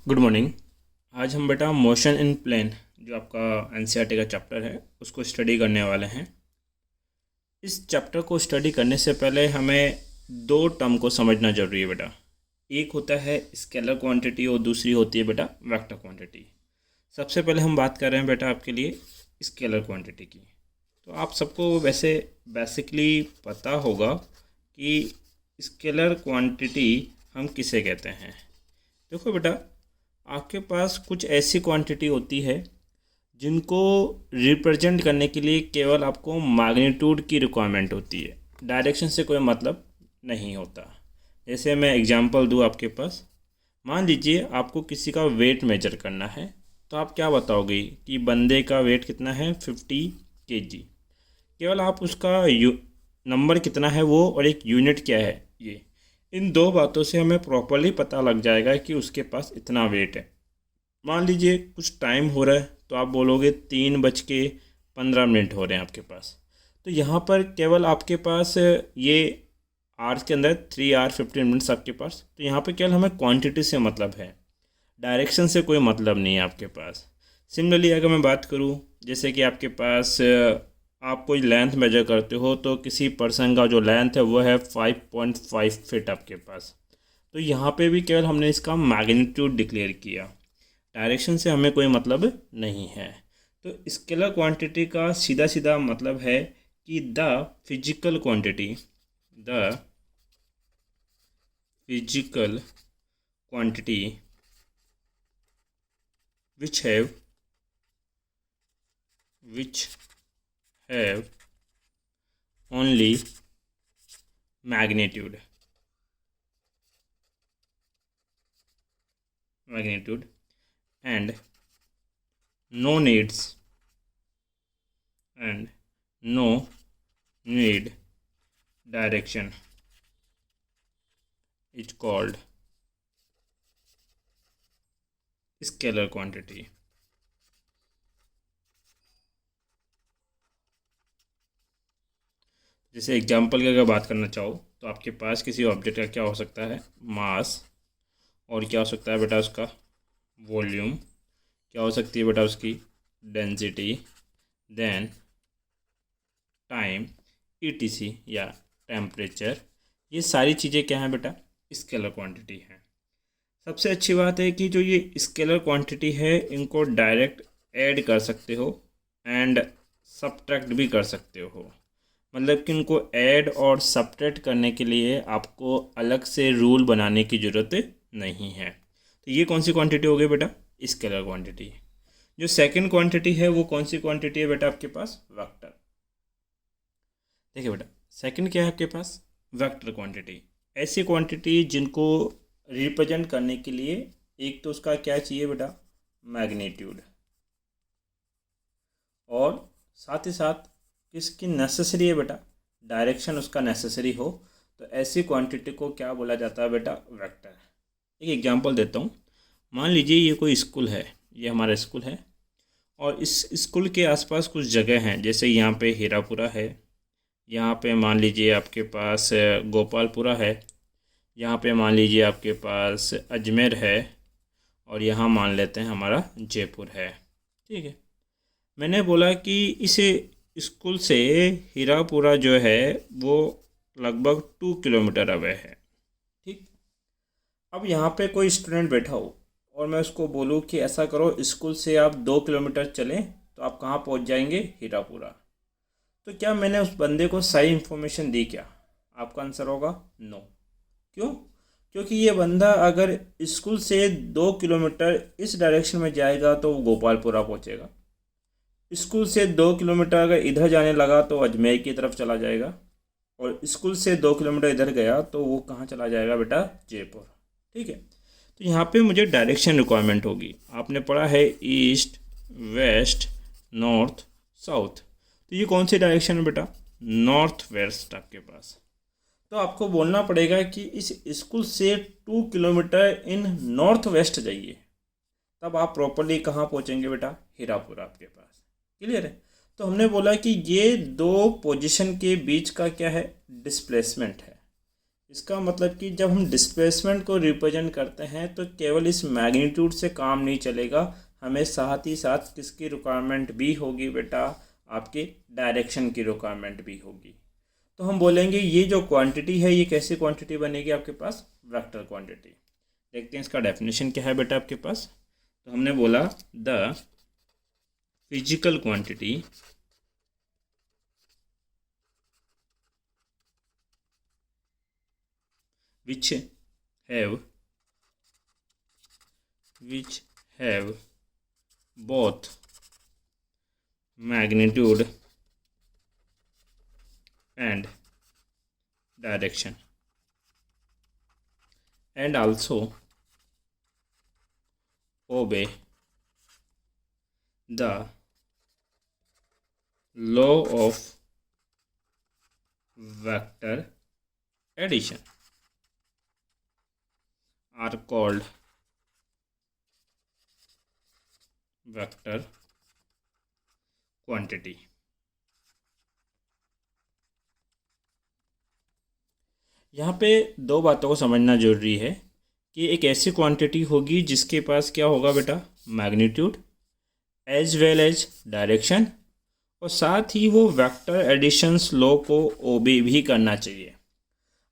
Good morning. आज हम बेटा मोशन इन प्लेन जो आपका एनसीईआरटी का चैप्टर है उसको स्टडी करने वाले हैं। इस चैप्टर को स्टडी करने से पहले हमें दो टर्म को समझना जरूरी है बेटा। एक होता है स्केलर क्वांटिटी और दूसरी होती है बेटा वेक्टर क्वांटिटी। सबसे पहले हम बात कर रहे हैं बेटा आपके लिए स्केलर क्वांटिटी की। तो आप सबको वैसे बेसिकली पता होगा कि स्केलर क्वांटिटी हम किसे कहते हैं। देखो बेटा, आपके पास कुछ ऐसी क्वांटिटी होती है जिनको रिप्रेजेंट करने के लिए केवल आपको मैग्नीट्यूड की रिक्वायरमेंट होती है, डायरेक्शन से कोई मतलब नहीं होता। जैसे मैं एग्जांपल दूँ आपके पास, मान लीजिए आपको किसी का वेट मेजर करना है, तो आप क्या बताओगे कि बंदे का वेट कितना है 50 kg। केवल आप उसका नंबर कितना है वो और एक यूनिट क्या है ये, इन दो बातों से हमें प्रॉपरली पता लग जाएगा कि उसके पास इतना वेट है। मान लीजिए कुछ टाइम हो रहा है तो आप बोलोगे 3:15 हो रहे हैं आपके पास। तो यहाँ पर केवल आपके पास ये आवर्स के अंदर 3 hour 15 minutes आपके पास, तो यहाँ पर केवल हमें क्वांटिटी से मतलब है, डायरेक्शन से कोई मतलब नहीं है आपके पास। सिमिलरली अगर मैं बात करूँ, जैसे कि आपके पास आप कोई लेंथ मेजर करते हो तो किसी पर्सन का जो लेंथ है वो है 5.5 फीट आपके पास। तो यहाँ पे भी केवल हमने इसका मैग्नीट्यूड डिक्लेयर किया, डायरेक्शन से हमें कोई मतलब नहीं है। तो स्केलर क्वांटिटी का सीधा सीधा मतलब है कि the physical quantity which have only magnitude and no need direction is called scalar quantity। जैसे एग्जाम्पल की अगर बात करना चाहो तो आपके पास किसी ऑब्जेक्ट का क्या हो सकता है, मास, और क्या हो सकता है बेटा उसका वॉल्यूम, क्या हो सकती है बेटा उसकी डेंसिटी, देन टाइम ईटीसी या टेम्परेचर। ये सारी चीज़ें क्या हैं बेटा, स्केलर क्वांटिटी हैं। सबसे अच्छी बात है कि जो ये स्केलर क्वांटिटी है इनको डायरेक्ट ऐड कर सकते हो एंड सब्ट्रैक्ट भी कर सकते हो। मतलब कि इनको ऐड और सब्ट्रैक्ट करने के लिए आपको अलग से रूल बनाने की ज़रूरत नहीं है। तो ये कौन सी क्वांटिटी हो गई बेटा, स्केलर क्वांटिटी। जो सेकंड क्वांटिटी है वो कौन सी क्वांटिटी है बेटा आपके पास, वेक्टर। देखिए बेटा, सेकंड क्या है आपके पास, वेक्टर क्वांटिटी। ऐसी क्वांटिटी जिनको रिप्रेजेंट करने के लिए एक तो उसका क्या चाहिए बेटा, मैग्नीट्यूड, और साथ ही साथ किसकी नेसेसरी है बेटा, डायरेक्शन उसका नेसेसरी हो। तो ऐसी क्वांटिटी को क्या बोला जाता है बेटा, वेक्टर। एक एग्जांपल देता हूँ। मान लीजिए ये कोई स्कूल है, ये हमारा स्कूल है, और इस स्कूल के आसपास कुछ जगह हैं, जैसे यहाँ पे हीरापुरा है, यहाँ पे मान लीजिए आपके पास गोपालपुरा है, यहाँ पे मान लीजिए आपके पास अजमेर है, और यहाँ मान लेते हैं हमारा जयपुर है। ठीक है, मैंने बोला कि इसे स्कूल से हीरापुरा जो है वो लगभग 2 किलोमीटर अवे है। ठीक, अब यहाँ पे कोई स्टूडेंट बैठा हो और मैं उसको बोलूँ कि ऐसा करो, स्कूल से आप 2 किलोमीटर चलें तो आप कहाँ पहुँच जाएंगे, हीरापुरा। तो क्या मैंने उस बंदे को सही इन्फॉर्मेशन दी क्या? आपका आंसर होगा नो। क्यों? क्योंकि ये बंदा अगर स्कूल से 2 किलोमीटर इस डायरेक्शन में जाएगा तो वो गोपालपुरा पहुँचेगा, स्कूल से 2 किलोमीटर अगर इधर जाने लगा तो अजमेर की तरफ चला जाएगा, और स्कूल से 2 किलोमीटर इधर गया तो वो कहाँ चला जाएगा बेटा, जयपुर। ठीक है, तो यहाँ पे मुझे डायरेक्शन रिक्वायरमेंट होगी। आपने पढ़ा है ईस्ट, वेस्ट, नॉर्थ, साउथ। तो ये कौन सी डायरेक्शन है बेटा, नॉर्थ वेस्ट आपके पास। तो आपको बोलना पड़ेगा कि इस स्कूल से 2 किलोमीटर इन नॉर्थ वेस्ट जाइए, तब आप प्रॉपरली कहाँ पहुँचेंगे बेटा, हीरापुरा आपके पास। क्लियर है? तो हमने बोला कि ये दो पोजीशन के बीच का क्या है, डिस्प्लेसमेंट है। इसका मतलब कि जब हम डिस्प्लेसमेंट को रिप्रेजेंट करते हैं तो केवल इस मैग्नीट्यूड से काम नहीं चलेगा, हमें साथ ही साथ किसकी रिक्वायरमेंट भी होगी बेटा, आपके डायरेक्शन की रिक्वायरमेंट भी होगी। तो हम बोलेंगे ये जो क्वांटिटी है ये कैसी क्वांटिटी बनेगी आपके पास, वेक्टर क्वांटिटी। देखते हैं इसका डेफिनेशन क्या है बेटा आपके पास। तो हमने बोला the physical quantity which have both magnitude and direction and also obey the law of vector addition are called vector quantity। यहाँ पे दो बातों को समझना जरूरी है कि एक ऐसी क्वांटिटी होगी जिसके पास क्या होगा बेटा, magnitude as well as direction, और साथ ही वो वेक्टर एडिशंस लॉ को ओबे भी करना चाहिए।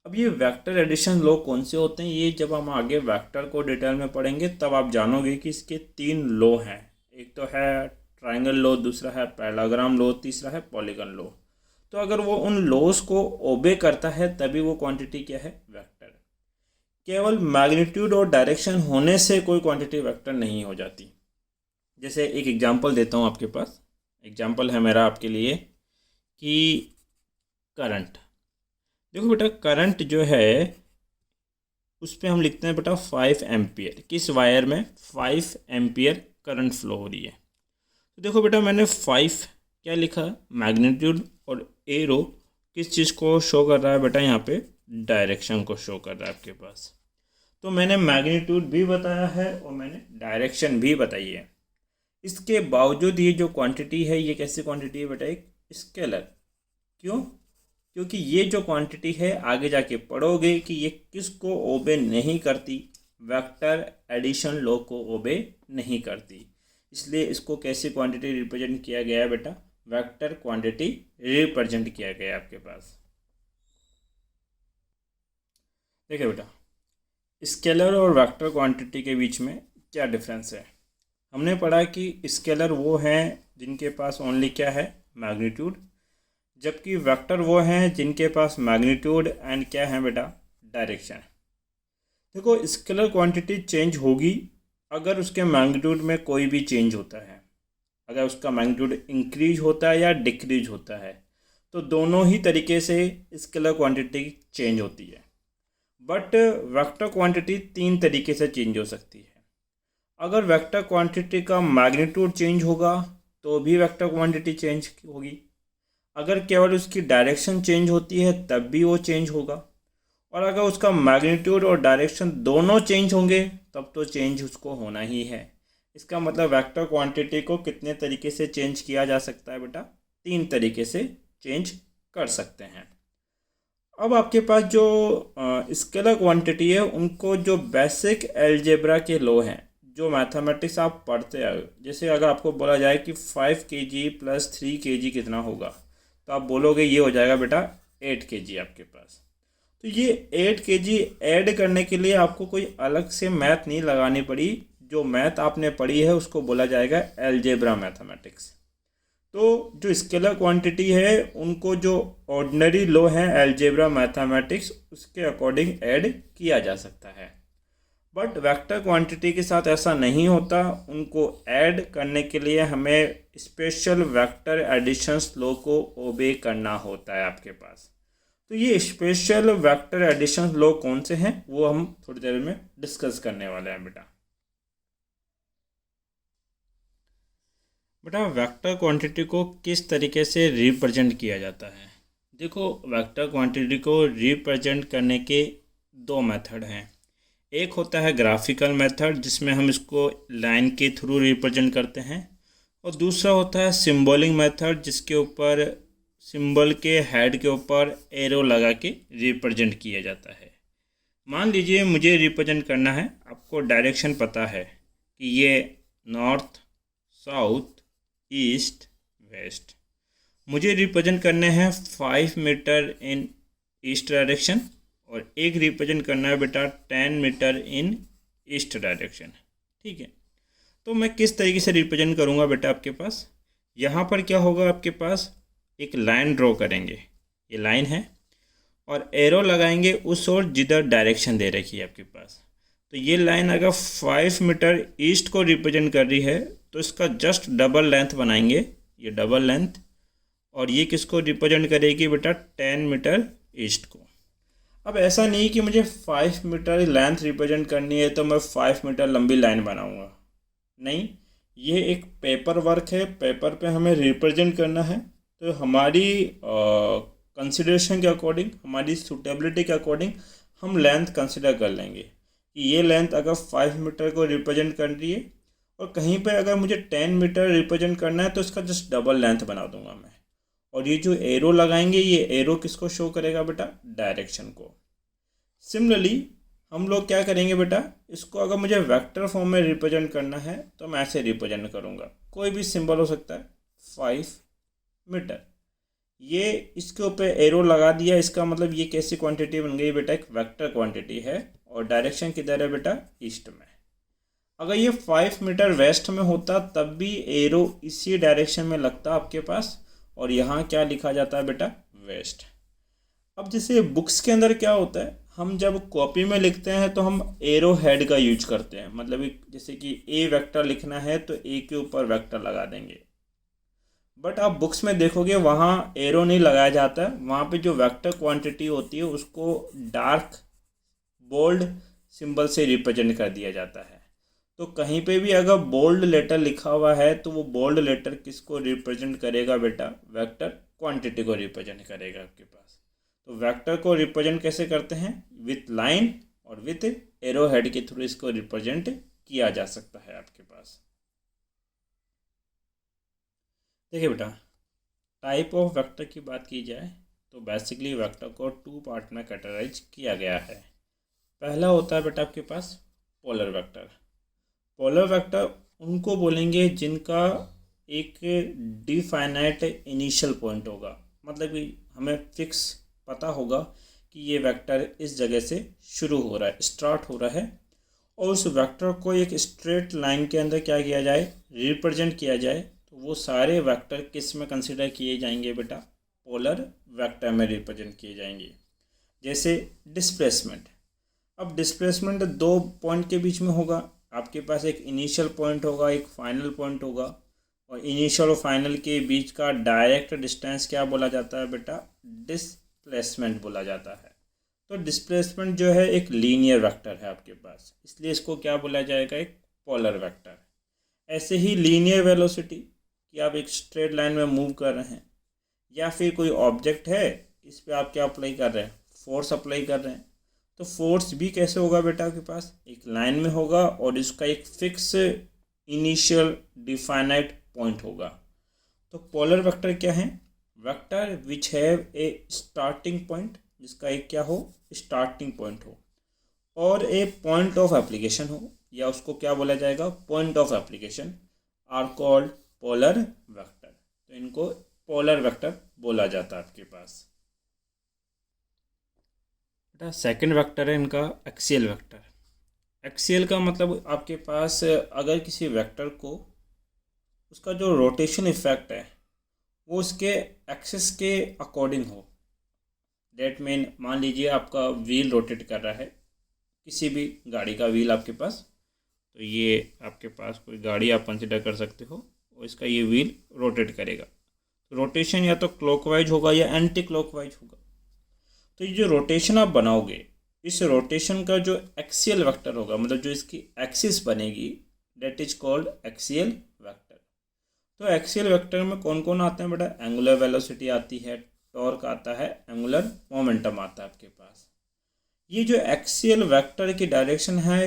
अब ये वेक्टर एडिशन लॉ कौन से होते हैं, ये जब हम आगे वेक्टर को डिटेल में पढ़ेंगे तब आप जानोगे कि इसके 3 लॉ हैं। एक तो है ट्रायंगल लॉ, दूसरा है पैराग्राम लॉ, तीसरा है पॉलीगन लॉ। तो अगर वो उन लॉज को ओबे करता है तभी वो क्वांटिटी क्या है, वेक्टर। केवल मैग्नीट्यूड और डायरेक्शन होने से कोई क्वांटिटी वेक्टर नहीं हो जाती। जैसे एक एग्जांपल देता हूँ आपके पास, एग्जांपल है मेरा आपके लिए कि करंट। देखो बेटा करंट जो है उस पर हम लिखते हैं बेटा 5 एम्पियर। किस वायर में 5 एम्पियर करंट फ्लो हो रही है। तो देखो बेटा मैंने 5 क्या लिखा, मैग्नीट्यूड, और एरो किस चीज़ को शो कर रहा है बेटा, यहाँ पे डायरेक्शन को शो कर रहा है आपके पास। तो मैंने मैग्नीट्यूड भी बताया है और मैंने डायरेक्शन भी बताई है। इसके बावजूद ये जो क्वांटिटी है ये कैसी क्वांटिटी है बेटा, एक स्केलर। क्यों, क्योंकि ये जो क्वांटिटी है आगे जाके पढ़ोगे कि ये किसको ओबे नहीं करती, वेक्टर एडिशन लॉ को ओबे नहीं करती। इसलिए इसको कैसी क्वांटिटी रिप्रेजेंट किया गया है बेटा, वेक्टर क्वांटिटी रिप्रेजेंट किया गया है आपके पास। देखिए बेटा स्केलर और वेक्टर क्वांटिटी के बीच में क्या डिफरेंस है। हमने पढ़ा कि स्केलर वो हैं जिनके पास ओनली क्या है, मैग्नीट्यूड, जबकि वेक्टर वो हैं जिनके पास मैग्नीट्यूड एंड क्या है बेटा, डायरेक्शन। देखो स्केलर क्वांटिटी चेंज होगी अगर उसके मैग्नीट्यूड में कोई भी चेंज होता है। अगर उसका मैग्नीट्यूड इंक्रीज होता है या डिक्रीज होता है तो दोनों ही तरीके से स्केलर क्वांटिटी चेंज होती है। बट वेक्टर क्वांटिटी 3 तरीके से चेंज हो सकती है। अगर वेक्टर क्वांटिटी का मैग्नीट्यूड चेंज होगा तो भी वेक्टर क्वांटिटी चेंज होगी। अगर केवल उसकी डायरेक्शन चेंज होती है तब भी वो चेंज होगा। और अगर उसका मैग्नीट्यूड और डायरेक्शन दोनों चेंज होंगे तब तो चेंज उसको होना ही है। इसका मतलब वेक्टर क्वांटिटी को कितने तरीके से चेंज किया जा सकता है बेटा, 3 तरीके से चेंज कर सकते हैं। अब आपके पास जो स्केलर क्वांटिटी है उनको जो बेसिक अलजेब्रा के लॉ हैं, जो मैथमेटिक्स आप पढ़ते हैं, जैसे अगर आपको बोला जाए कि 5 kg + 3 kg कितना होगा तो आप बोलोगे ये हो जाएगा बेटा 8 kg आपके पास। तो ये 8 kg ऐड करने के लिए आपको कोई अलग से मैथ नहीं लगानी पड़ी। जो मैथ आपने पढ़ी है उसको बोला जाएगा अलजेब्रा मैथमेटिक्स। तो जो स्केलर क्वांटिटी है उनको जो ऑर्डिनरी लॉ है अलजेब्रा मैथमेटिक्स उसके अकॉर्डिंग ऐड किया जा सकता है। बट वेक्टर क्वांटिटी के साथ ऐसा नहीं होता, उनको ऐड करने के लिए हमें स्पेशल वेक्टर एडिशंस लॉ को ओबे करना होता है आपके पास। तो ये स्पेशल वेक्टर एडिशंस लॉ कौन से हैं वो हम थोड़ी देर में डिस्कस करने वाले हैं बेटा। वेक्टर क्वांटिटी को किस तरीके से रिप्रेजेंट किया जाता है। देखो वेक्टर क्वांटिटी को रिप्रेजेंट करने के 2 मेथड हैं। एक होता है ग्राफिकल मेथड जिसमें हम इसको लाइन के थ्रू रिप्रेजेंट करते हैं, और दूसरा होता है सिंबॉलिक मेथड जिसके ऊपर सिंबल के हेड के ऊपर एरो लगा के रिप्रेजेंट किया जाता है। मान लीजिए मुझे रिप्रेजेंट करना है, आपको डायरेक्शन पता है कि ये नॉर्थ, साउथ, ईस्ट, वेस्ट। मुझे रिप्रेजेंट करने हैं 5 मीटर इन ईस्ट डायरेक्शन और एक रिप्रेजेंट करना है बेटा 10 मीटर इन ईस्ट डायरेक्शन। ठीक है, तो मैं किस तरीके से रिप्रेजेंट करूँगा बेटा, आपके पास यहाँ पर क्या होगा, आपके पास एक लाइन ड्रॉ करेंगे, ये लाइन है, और एरो लगाएंगे उस ओर जिधर डायरेक्शन दे रखी है आपके पास। तो ये लाइन अगर 5 मीटर ईस्ट को रिप्रेजेंट कर रही है तो इसका जस्ट डबल लेंथ बनाएंगे, ये डबल लेंथ, और ये किसको रिप्रेजेंट करेगी बेटा 10 मीटर ईस्ट को। अब ऐसा नहीं कि मुझे 5 मीटर लेंथ रिप्रेजेंट करनी है तो मैं 5 मीटर लंबी लाइन बनाऊंगा, नहीं, ये एक पेपर वर्क है, पेपर पे हमें रिप्रेजेंट करना है। तो हमारी कंसिडरेशन के अकॉर्डिंग, हमारी सूटेबिलिटी के अकॉर्डिंग हम लेंथ कंसिडर कर लेंगे कि ये लेंथ अगर 5 मीटर को रिप्रेजेंट कर रही है और कहीं पे अगर मुझे 10 मीटर रिप्रेजेंट करना है तो इसका जस्ट डबल लेंथ बना दूंगा मैं। और ये जो एरो लगाएंगे, ये एरो किसको शो करेगा बेटा, डायरेक्शन को। सिमिलरली हम लोग क्या करेंगे बेटा, इसको अगर मुझे वेक्टर फॉर्म में रिप्रेजेंट करना है तो मैं ऐसे रिप्रेजेंट करूँगा, कोई भी सिंबल हो सकता है, 5 मीटर, ये इसके ऊपर एरो लगा दिया, इसका मतलब ये कैसी क्वांटिटी बन गई बेटा, एक वेक्टर क्वांटिटी है, और डायरेक्शन किधर है बेटा, ईस्ट में। अगर ये 5 मीटर वेस्ट में होता तब भी एरो इसी डायरेक्शन में लगता आपके पास, और यहाँ क्या लिखा जाता है बेटा, वेस्ट। अब जैसे बुक्स के अंदर क्या होता है, हम जब कॉपी में लिखते हैं तो हम एरो हेड का यूज करते हैं, मतलब जैसे कि ए वेक्टर लिखना है तो ए के ऊपर वेक्टर लगा देंगे। बट आप बुक्स में देखोगे वहाँ एरो नहीं लगाया जाता है, वहाँ पे जो वेक्टर क्वांटिटी होती है उसको डार्क बोल्ड सिंबल से रिप्रेजेंट कर दिया जाता है। तो कहीं पे भी अगर बोल्ड लेटर लिखा हुआ है तो वो बोल्ड लेटर किसको रिप्रेजेंट करेगा बेटा, वेक्टर क्वांटिटी को रिप्रेजेंट करेगा आपके पास। तो वेक्टर को रिप्रेजेंट कैसे करते हैं, विथ लाइन और विथ एरो हेड के थ्रू इसको रिप्रेजेंट किया जा सकता है आपके पास। देखिए बेटा, टाइप ऑफ वेक्टर की बात की जाए तो बेसिकली वेक्टर को 2 पार्ट में कैटेगराइज किया गया है। पहला होता है बेटा आपके पास पोलर वेक्टर। पोलर वेक्टर उनको बोलेंगे जिनका एक डिफाइनाइट इनिशियल पॉइंट होगा, मतलब कि हमें फिक्स पता होगा कि ये वेक्टर इस जगह से शुरू हो रहा है, स्टार्ट हो रहा है, और उस वेक्टर को एक स्ट्रेट लाइन के अंदर क्या किया जाए, रिप्रेजेंट किया जाए, तो वो सारे वेक्टर किस में कंसिडर किए जाएंगे बेटा, पोलर वेक्टर में रिप्रेजेंट किए जाएंगे। जैसे डिस्प्लेसमेंट, अब डिस्प्लेसमेंट 2 पॉइंट के बीच में होगा, आपके पास एक इनिशियल पॉइंट होगा, एक फाइनल पॉइंट होगा, और इनिशियल और फाइनल के बीच का डायरेक्ट डिस्टेंस क्या बोला जाता है बेटा, डिस्प्लेसमेंट बोला जाता है। तो डिस्प्लेसमेंट जो है एक लीनियर वेक्टर है आपके पास, इसलिए इसको क्या बोला जाएगा, एक पोलर वेक्टर। ऐसे ही लीनियर वेलोसिटी, कि आप एक स्ट्रेट लाइन में मूव कर रहे हैं, या फिर कोई ऑब्जेक्ट है इस पर आप क्या अप्लाई कर रहे हैं, फोर्स अप्लाई कर रहे हैं, तो फोर्स भी कैसे होगा बेटा आपके पास, एक लाइन में होगा और इसका एक फिक्स इनिशियल डिफाइनाइट पॉइंट होगा। तो पोलर वेक्टर क्या है, vector which have a starting point, जिसका एक क्या हो, स्टार्टिंग पॉइंट हो, और ए पॉइंट ऑफ एप्लीकेशन हो, या उसको क्या बोला जाएगा, point of application, are called polar vector. तो इनको पोलर वेक्टर बोला जाता है आपके पास। बेटा सेकंड वेक्टर है इनका एक्सियल वेक्टर। एक्सियल का मतलब आपके पास अगर किसी वेक्टर को उसका जो रोटेशन इफेक्ट है वो उसके एक्सिस के अकॉर्डिंग हो, डेट मीन मान लीजिए आपका व्हील रोटेट कर रहा है, किसी भी गाड़ी का व्हील आपके पास, तो ये आपके पास कोई गाड़ी आप कंसिडर कर सकते हो, और इसका ये व्हील रोटेट करेगा, तो रोटेशन या तो क्लॉकवाइज होगा या एंटी क्लॉकवाइज होगा। तो ये जो रोटेशन आप बनाओगे, इस रोटेशन का जो एक्सियल वेक्टर होगा, मतलब जो इसकी एक्सिस बनेगी, that is called axial vector. तो एक्सियल वेक्टर में कौन कौन आते हैं बेटा, एंगुलर वेलोसिटी आती है, टॉर्क आता है, एंगुलर मोमेंटम आता है आपके पास। ये जो एक्सियल वेक्टर की डायरेक्शन है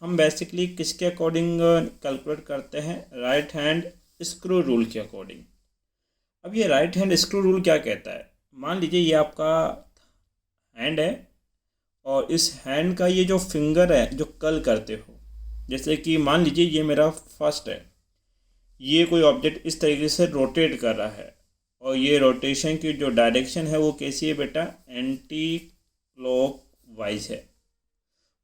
हम बेसिकली किसके अकॉर्डिंग कैलकुलेट करते हैं, राइट हैंड स्क्रू रूल के अकॉर्डिंग। अब ये राइट हैंड स्क्रू रूल क्या कहता है? मान लीजिए ये आपका हैंड है और इस हैंड का ये जो फिंगर है जो कर्ल करते हो, जैसे कि मान लीजिए ये मेरा फर्स्ट है, ये कोई ऑब्जेक्ट इस तरीके से रोटेट कर रहा है और ये रोटेशन की जो डायरेक्शन है वो कैसी है बेटा? एंटी क्लॉक वाइज है।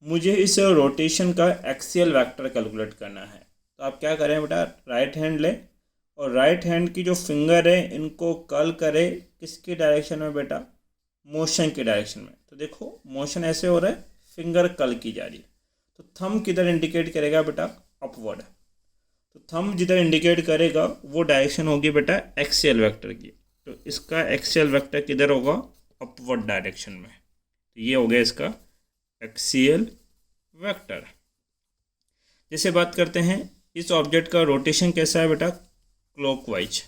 मुझे इस रोटेशन का एक्सियल वेक्टर कैलकुलेट करना है। तो आप क्या करें बेटा? राइट हैंड ले और राइट हैंड की जो फिंगर है इनको कर्ल करे किसकी डायरेक्शन में बेटा? मोशन की डायरेक्शन में। तो देखो मोशन ऐसे हो रहा है, फिंगर कर्ल की जा रही है। तो थंब किधर इंडिकेट करेगा बेटा? अपवर्ड। तो थंब जिधर इंडिकेट करेगा वो डायरेक्शन होगी बेटा एक्सियल वेक्टर की। तो इसका एक्सियल वेक्टर किधर होगा? अपवर्ड डायरेक्शन में। तो ये हो गया इसका एक्सियल वेक्टर। जैसे बात करते हैं इस ऑब्जेक्ट का रोटेशन कैसा है बेटा? क्लॉकवाइज।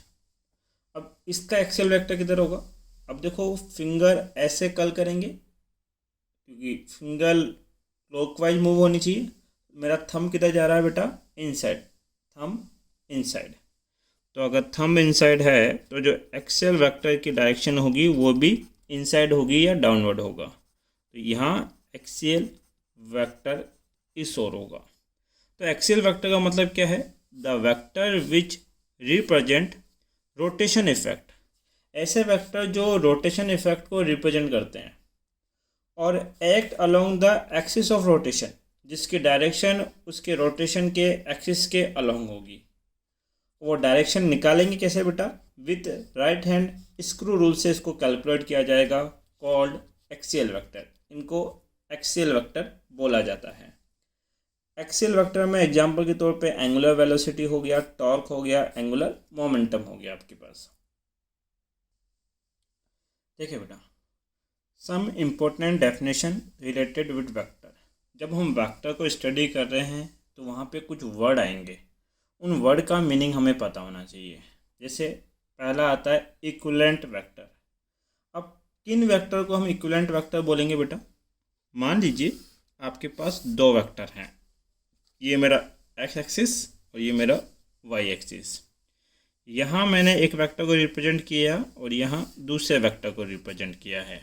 अब इसका एक्सियल वेक्टर किधर होगा? अब देखो फिंगर ऐसे कर्ल करेंगे क्योंकि फिंगर क्लॉकवाइज मूव होनी चाहिए। मेरा थंब किधर जा रहा है बेटा? इनसाइड। Thumb inside. तो अगर थंब इनसाइड है तो जो एक्सियल वेक्टर की डायरेक्शन होगी वो भी इनसाइड होगी या डाउनवर्ड होगा। तो यहाँ एक्सियल वेक्टर इस ओर होगा। तो एक्सियल वेक्टर का मतलब क्या है? The vector which represent rotation effect. ऐसे वेक्टर जो रोटेशन इफेक्ट को रिप्रेजेंट करते हैं और act along the axis of rotation, जिसकी डायरेक्शन उसके रोटेशन के एक्सिस के अलोंग होगी। वो डायरेक्शन निकालेंगे कैसे बेटा? With right hand screw rule से इसको कैलकुलेट किया जाएगा, कॉल्ड एक्सियल वेक्टर। इनको एक्सियल वेक्टर बोला जाता है। एक्सियल वेक्टर में एग्जांपल के तौर पे एंगुलर वेलोसिटी हो गया, टॉर्क हो गया, एंगुलर मोमेंटम हो गया आपके पास। देखिए बेटा, some important definition related with vector. जब हम वेक्टर को स्टडी कर रहे हैं तो वहाँ पे कुछ वर्ड आएंगे, उन वर्ड का मीनिंग हमें पता होना चाहिए। जैसे पहला आता है इक्विवेलेंट वेक्टर। अब किन वेक्टर को हम इक्विवेलेंट वेक्टर बोलेंगे बेटा? मान लीजिए आपके पास दो वेक्टर हैं, ये मेरा एक्स एक्सिस और ये मेरा वाई एक्सिस। यहाँ मैंने एक वेक्टर को रिप्रेजेंट किया और यहाँ दूसरे वेक्टर को रिप्रेजेंट किया है।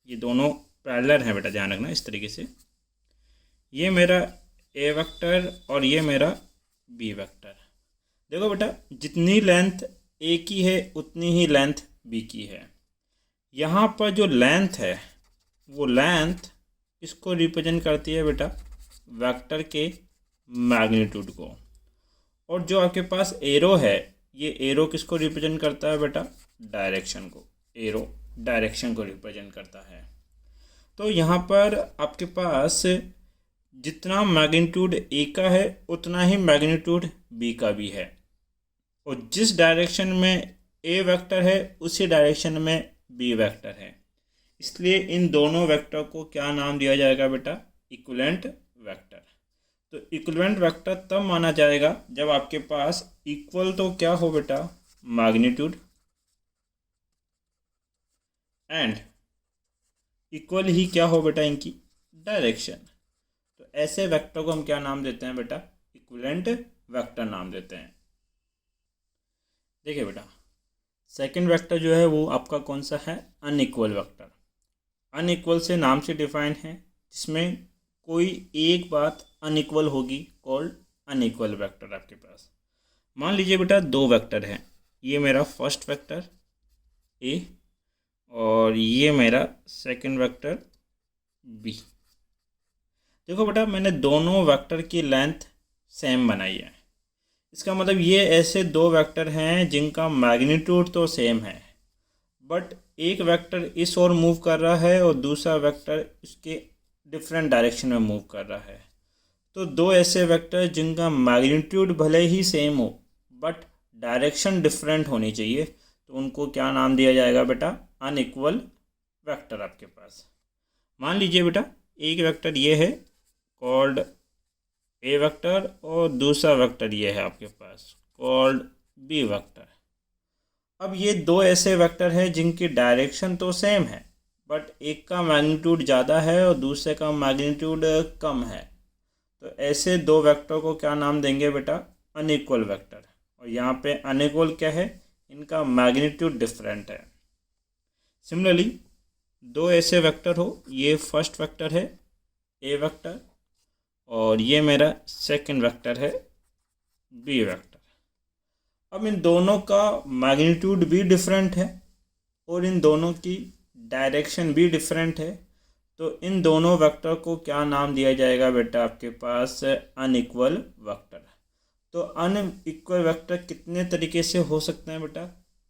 ये दोनों पैरेलल हैं बेटा, ध्यान रखना इस तरीके से। ये मेरा ए वेक्टर और ये मेरा बी वेक्टर। देखो बेटा, जितनी लेंथ ए की है उतनी ही लेंथ बी की है। यहाँ पर जो लेंथ है वो लेंथ इसको रिप्रेजेंट करती है बेटा वेक्टर के मैग्नीट्यूड को। और जो आपके पास एरो है, ये एरो किसको रिप्रेजेंट करता है बेटा? डायरेक्शन को। एरो डायरेक्शन को रिप्रेजेंट करता है। तो यहाँ पर आपके पास जितना मैग्नीट्यूड ए का है उतना ही मैग्नीट्यूड बी का भी है, और जिस डायरेक्शन में ए वेक्टर है उसी डायरेक्शन में बी वेक्टर है। इसलिए इन दोनों वेक्टर को क्या नाम दिया जाएगा बेटा? Equivalent vector. तो इक्विवेलेंट वेक्टर तब माना जाएगा जब आपके पास इक्वल तो क्या हो बेटा? मैग्नीट्यूड एंड इक्वल ही क्या हो बेटा? इनकी डायरेक्शन। तो ऐसे वेक्टर को हम क्या नाम देते हैं बेटा? इक्विवेलेंट वेक्टर नाम देते हैं। देखिए बेटा, सेकंड वेक्टर जो है वो आपका कौन सा है? Unequal vector. अनइक्वल से नाम से डिफाइन है, जिसमें कोई एक बात अनइक्वल होगी, कॉल्ड अनइक्वल वेक्टर आपके पास। मान लीजिए बेटा दो वेक्टर हैं, ये मेरा फर्स्ट वेक्टर ए और ये मेरा सेकंड वेक्टर बी। देखो बेटा, मैंने दोनों वेक्टर की लेंथ सेम बनाई है। इसका मतलब ये ऐसे दो वेक्टर हैं जिनका मैग्नीट्यूड तो सेम है, बट एक वेक्टर इस ओर मूव कर रहा है और दूसरा वेक्टर इसके डिफरेंट डायरेक्शन में मूव कर रहा है। तो दो ऐसे वेक्टर जिनका मैग्नीट्यूड भले ही सेम हो बट डायरेक्शन डिफरेंट होनी चाहिए, तो उनको क्या नाम दिया जाएगा बेटा? अनइक्वल वेक्टर आपके पास। मान लीजिए बेटा एक वेक्टर ये है कॉल्ड ए वेक्टर और दूसरा वेक्टर ये है आपके पास कॉल्ड बी वेक्टर। अब ये दो ऐसे वेक्टर हैं जिनकी डायरेक्शन तो सेम है, बट एक का मैग्नीट्यूड ज़्यादा है और दूसरे का मैग्नीट्यूड कम है। तो ऐसे दो वेक्टर को क्या नाम देंगे बेटा? Unequal vector. और यहाँ पे अनइक्वल क्या है? इनका मैग्नीट्यूड डिफरेंट है। सिमिलरली दो ऐसे वेक्टर हो, ये फर्स्ट वेक्टर है ए वेक्टर और ये मेरा सेकंड वेक्टर है बी वेक्टर। अब इन दोनों का मैग्नीट्यूड भी डिफरेंट है और इन दोनों की डायरेक्शन भी डिफरेंट है, तो इन दोनों वेक्टर को क्या नाम दिया जाएगा बेटा आपके पास? Unequal vector. तो अनइक्वल वेक्टर कितने तरीके से हो सकते हैं बेटा?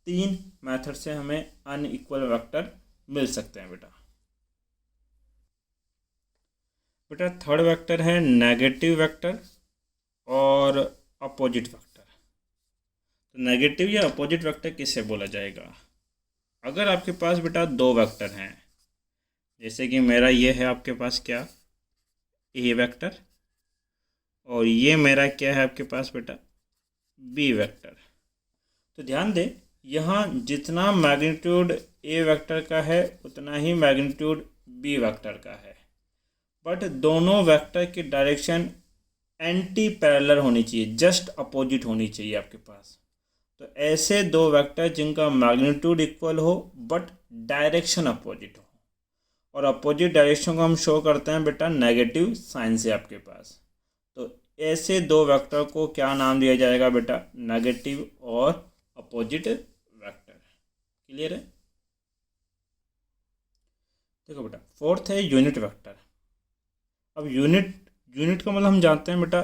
3 मेथड से हमें अनइक्वल वेक्टर मिल सकते हैं बेटा। थर्ड वेक्टर है नेगेटिव वेक्टर और अपोजिट वेक्टर। तो नेगेटिव या अपोजिट वेक्टर किसे बोला जाएगा? अगर आपके पास बेटा दो वेक्टर हैं, जैसे कि मेरा ये है आपके पास क्या, ए वेक्टर, और ये मेरा क्या है आपके पास बेटा, बी वेक्टर। तो ध्यान दें, यहाँ जितना मैग्नीट्यूड ए वेक्टर का है उतना ही मैग्नीट्यूड बी वेक्टर का है, बट दोनों वेक्टर की डायरेक्शन एंटी पैरेलल होनी चाहिए, जस्ट अपोजिट होनी चाहिए आपके पास। तो ऐसे दो वेक्टर जिनका मैग्नीट्यूड इक्वल हो बट डायरेक्शन अपोजिट हो, और अपोजिट डायरेक्शन को हम शो करते हैं बेटा नेगेटिव साइन से आपके पास। तो ऐसे दो वेक्टर को क्या नाम दिया जाएगा बेटा? नेगेटिव और अपोजिट वेक्टर। क्लियर है? देखो बेटा, फोर्थ है यूनिट वेक्टर। अब यूनिट का मतलब हम जानते हैं बेटा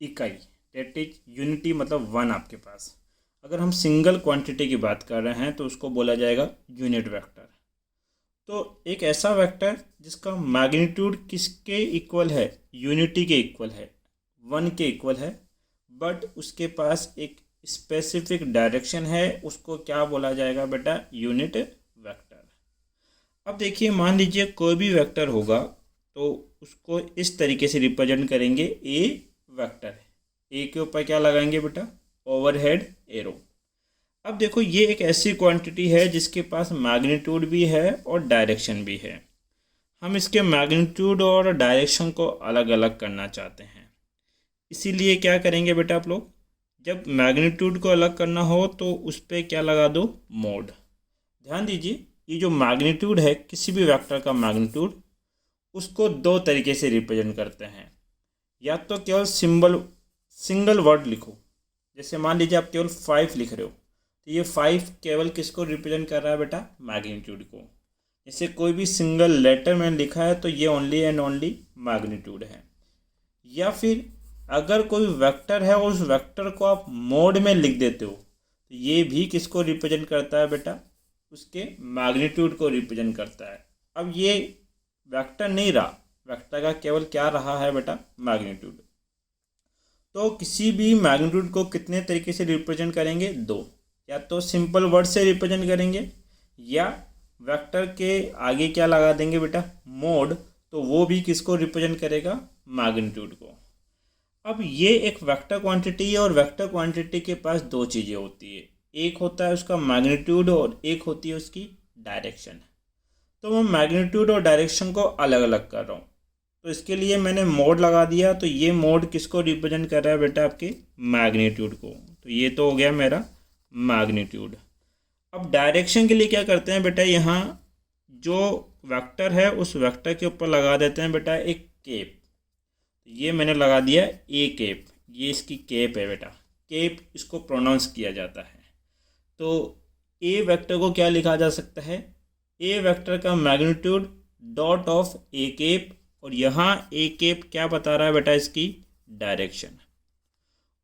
इकाई, डेट इज यूनिटी मतलब 1 आपके पास। अगर हम सिंगल क्वांटिटी की बात कर रहे हैं तो उसको बोला जाएगा यूनिट वेक्टर। तो एक ऐसा वेक्टर जिसका मैग्नीट्यूड किसके इक्वल है? यूनिटी के इक्वल है, 1 के इक्वल है, बट उसके पास एक स्पेसिफिक डायरेक्शन है, उसको क्या बोला जाएगा बेटा? Unit vector. अब देखिए, मान लीजिए कोई भी वेक्टर होगा तो उसको इस तरीके से रिप्रेजेंट करेंगे, ए वेक्टर। ए के ऊपर क्या लगाएंगे बेटा? Overhead arrow. अब देखो, ये एक ऐसी क्वांटिटी है जिसके पास मैग्नीट्यूड भी है और डायरेक्शन भी है। हम इसके मैग्नीट्यूड और डायरेक्शन को अलग अलग करना चाहते हैं, इसीलिए क्या करेंगे बेटा आप लोग? जब मैग्नीट्यूड को अलग करना हो तो उस पर क्या लगा दो? मोड। ध्यान दीजिए, ये जो मैग्नीट्यूड है, किसी भी वेक्टर का मैग्नीट्यूड, उसको दो तरीके से रिप्रेजेंट करते हैं। या तो केवल सिंगल वर्ड लिखो, जैसे मान लीजिए आप केवल 5 लिख रहे हो, तो ये 5 केवल किसको रिप्रेजेंट कर रहा है बेटा? मैग्नीट्यूड को। जैसे कोई भी सिंगल लेटर में लिखा है तो ये ओनली एंड ओनली मैग्नीट्यूड है। या फिर अगर कोई वेक्टर है और उस वेक्टर को आप मोड में लिख देते हो तो ये भी किसको रिप्रेजेंट करता है बेटा? उसके मैग्नीट्यूड को रिप्रेजेंट करता है। अब ये वेक्टर नहीं रहा, वेक्टर का केवल क्या रहा है बेटा? मैग्नीट्यूड। तो किसी भी मैग्नीट्यूड को कितने तरीके से रिप्रेजेंट करेंगे? 2। या तो सिंपल वर्ड से रिप्रेजेंट करेंगे, या वेक्टर के आगे क्या लगा देंगे बेटा? मोड। तो वो भी किसको रिप्रेजेंट करेगा? मैग्नीट्यूड को। अब ये एक वेक्टर क्वांटिटी है और वेक्टर क्वांटिटी के पास दो चीज़ें होती है, एक होता है उसका मैग्नीट्यूड और एक होती है उसकी डायरेक्शन। तो मैं मैग्नीट्यूड और डायरेक्शन को अलग अलग कर रहा हूँ, तो इसके लिए मैंने मोड लगा दिया। तो ये मोड किसको रिप्रेजेंट कर रहा है बेटा? आपके मैग्नीट्यूड को। तो ये तो हो गया मेरा मैग्नीट्यूड। अब डायरेक्शन के लिए क्या करते हैं बेटा? यहाँ जो वेक्टर है उस वेक्टर के ऊपर लगा देते हैं बेटा एक केप। तो ये मैंने लगा दिया ए केप, ये इसकी केप है बेटा, केप इसको प्रोनाउंस किया जाता है। तो ए वेक्टर को क्या लिखा जा सकता है? ए वेक्टर का magnitude dot of a cap, और यहाँ ए केप क्या बता रहा है बेटा? इसकी डायरेक्शन।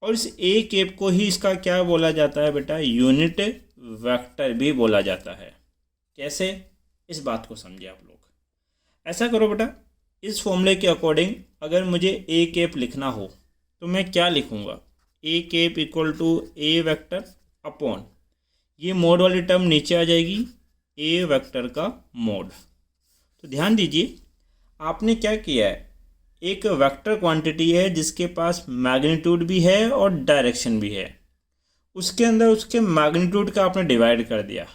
और इस ए केप को ही इसका क्या बोला जाता है बेटा? यूनिट वेक्टर भी बोला जाता है। कैसे? इस बात को समझिए आप लोग। ऐसा करो बेटा, इस फॉर्मूले के अकॉर्डिंग अगर मुझे ए केप लिखना हो तो मैं क्या लिखूँगा? A cap equal to A vector upon, ये मोड वाली टर्म नीचे आ जाएगी, ए वेक्टर का मोड। तो ध्यान दीजिए, आपने क्या किया है, एक वेक्टर क्वांटिटी है जिसके पास मैग्नीट्यूड भी है और डायरेक्शन भी है, उसके अंदर उसके मैग्नीट्यूड का आपने डिवाइड कर दिया।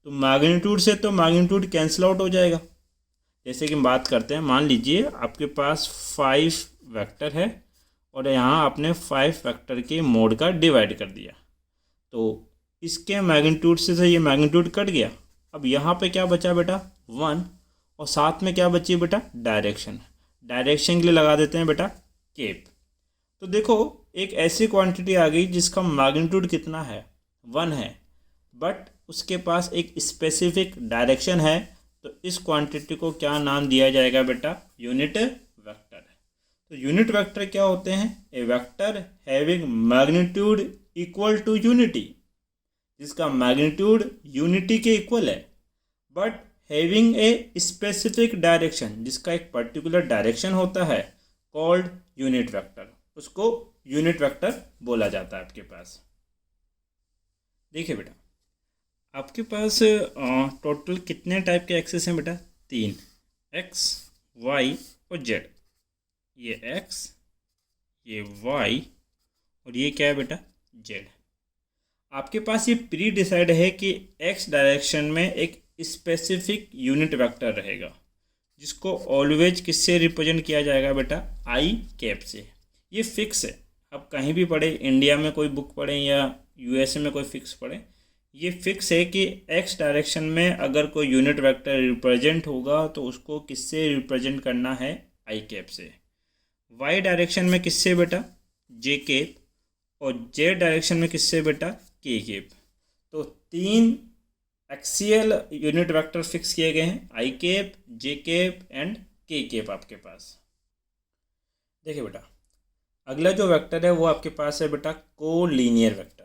तो मैग्नीट्यूड से तो मैग्नीट्यूड कैंसिल आउट हो जाएगा। जैसे कि हम बात करते हैं, मान लीजिए आपके पास 5 वेक्टर है और यहाँ आपने 5 वेक्टर के मोड का डिवाइड कर दिया। तो इसके मैग्नीट्यूड से ये मैग्नीट्यूड कट गया। अब यहाँ पे क्या बचा बेटा 1, और साथ में क्या बची बेटा डायरेक्शन। डायरेक्शन के लिए लगा देते हैं बेटा केप। तो देखो एक ऐसी क्वांटिटी आ गई जिसका मैग्नीट्यूड कितना है 1 है, बट उसके पास एक स्पेसिफिक डायरेक्शन है। तो इस क्वांटिटी को क्या नाम दिया जाएगा बेटा यूनिट वेक्टर। तो यूनिट वेक्टर क्या होते हैं, a vector having magnitude equal to unity, जिसका मैग्नीट्यूड यूनिटी के इक्वल है, but having a specific direction, जिसका एक पर्टिकुलर डायरेक्शन होता है, कॉल्ड यूनिट वेक्टर। उसको यूनिट वेक्टर बोला जाता है आपके पास। देखिए बेटा आपके पास टोटल कितने टाइप के एक्सेस हैं बेटा 3, एक्स वाई और जेड। ये एक्स, ये वाई और ये क्या है बेटा जेड। आपके पास ये प्री डिसाइड है कि एक्स डायरेक्शन में एक स्पेसिफिक यूनिट वेक्टर रहेगा, जिसको ऑलवेज किससे रिप्रेजेंट किया जाएगा बेटा आई कैप से। ये फिक्स है, आप कहीं भी पढ़े, इंडिया में कोई बुक पढ़ें या यूएसए में कोई फिक्स पढ़ें, ये फिक्स है कि एक्स डायरेक्शन में अगर कोई यूनिट वेक्टर रिप्रेजेंट होगा तो उसको किससे रिप्रेजेंट करना है आई कैप से। वाई डायरेक्शन में किससे बेटा जे कैप, और जेड डायरेक्शन में किससे बेटा के कैप। तो 3 एक्सियल यूनिट वेक्टर फिक्स किए गए हैं, आई कैप, जे कैप एंड के कैप आपके पास। देखिए बेटा अगला जो वेक्टर है वो आपके पास है बेटा कोलीनियर वेक्टर।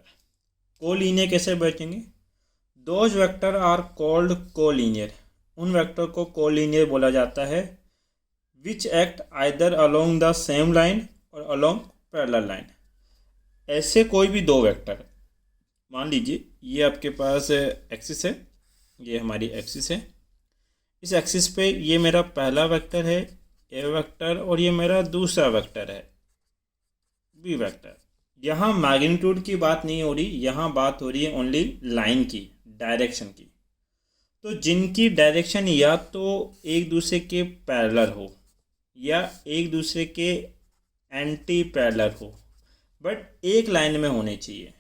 कोलीनियर कैसे बचेंगे, those vector are called collinear, उन वेक्टर को कोलीनियर बोला जाता है, which act either along the same line or along parallel line. ऐसे कोई भी 2 वेक्टर, मान लीजिए ये आपके पास एक्सिस है, ये हमारी एक्सिस है, इस एक्सिस पे ये मेरा पहला वेक्टर है ए वेक्टर, और ये मेरा दूसरा वेक्टर है बी वेक्टर। यहाँ मैग्नीट्यूड की बात नहीं हो रही, यहाँ बात हो रही है ओनली लाइन की, डायरेक्शन की। तो जिनकी डायरेक्शन या तो एक दूसरे के पैरेलल हो या एक दूसरे के एंटी पैरेलल हो, बट एक लाइन में होने चाहिए।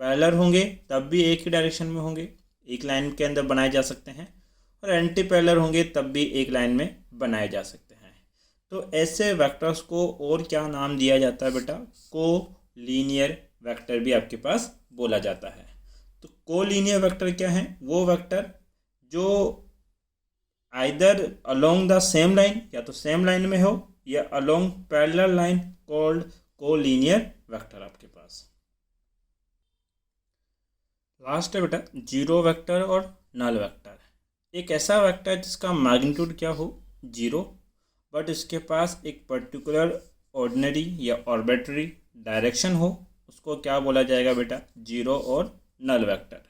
पैरेलल होंगे तब भी एक ही डायरेक्शन में होंगे, एक लाइन के अंदर बनाए जा सकते हैं, और एंटी पैरेलल होंगे तब भी एक लाइन में बनाए जा सकते हैं। तो ऐसे वेक्टर्स को और क्या नाम दिया जाता है बेटा, कोलीनियर वेक्टर भी आपके पास बोला जाता है। तो कोलीनियर वेक्टर क्या है, वो वेक्टर जो either along the same line, या तो सेम लाइन में हो या along parallel line, called collinear vector आपके पास। लास्ट है बेटा जीरो वेक्टर और नल वेक्टर। एक ऐसा वेक्टर जिसका मैग्नीट्यूड क्या हो 0, बट इसके पास एक पर्टिकुलर ऑर्डिनरी या ऑर्बिटरी डायरेक्शन हो, उसको क्या बोला जाएगा बेटा जीरो और नल वेक्टर।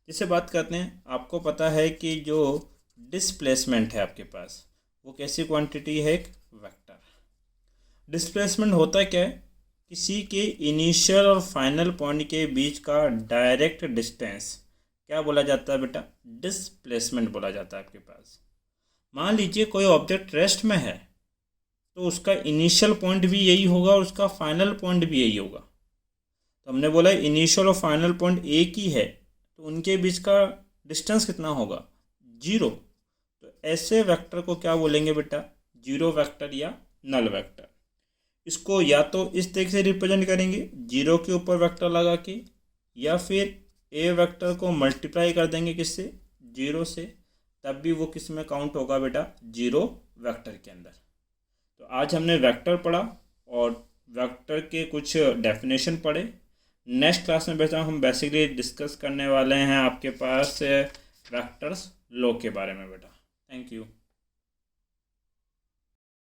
जिससे बात करते हैं, आपको पता है कि जो डिस्प्लेसमेंट है आपके पास वो कैसी क्वांटिटी है, एक वेक्टर। डिस्प्लेसमेंट होता क्या है, किसी के इनिशियल और फाइनल पॉइंट के बीच का डायरेक्ट डिस्टेंस क्या बोला जाता है बेटा, डिस्प्लेसमेंट बोला जाता है आपके पास। मान लीजिए कोई ऑब्जेक्ट रेस्ट में है तो उसका इनिशियल पॉइंट भी यही होगा और उसका फाइनल पॉइंट भी यही होगा। तो हमने बोला इनिशियल और फाइनल पॉइंट एक ही है, तो उनके बीच का डिस्टेंस कितना होगा 0। तो ऐसे वेक्टर को क्या बोलेंगे बेटा, जीरो वेक्टर या नल वेक्टर। इसको या तो इस तरीके से रिप्रेजेंट करेंगे 0 के ऊपर वेक्टर लगा के, या फिर ए वेक्टर को मल्टीप्लाई कर देंगे किससे 0 से, तब भी वो किस में काउंट होगा बेटा जीरो वेक्टर के अंदर। तो आज हमने वेक्टर पढ़ा और वेक्टर के कुछ डेफिनेशन पढ़े। नेक्स्ट क्लास में बेटा हम बेसिकली डिस्कस करने वाले हैं आपके पास वेक्टर्स लॉ के बारे में बेटा। Thank you.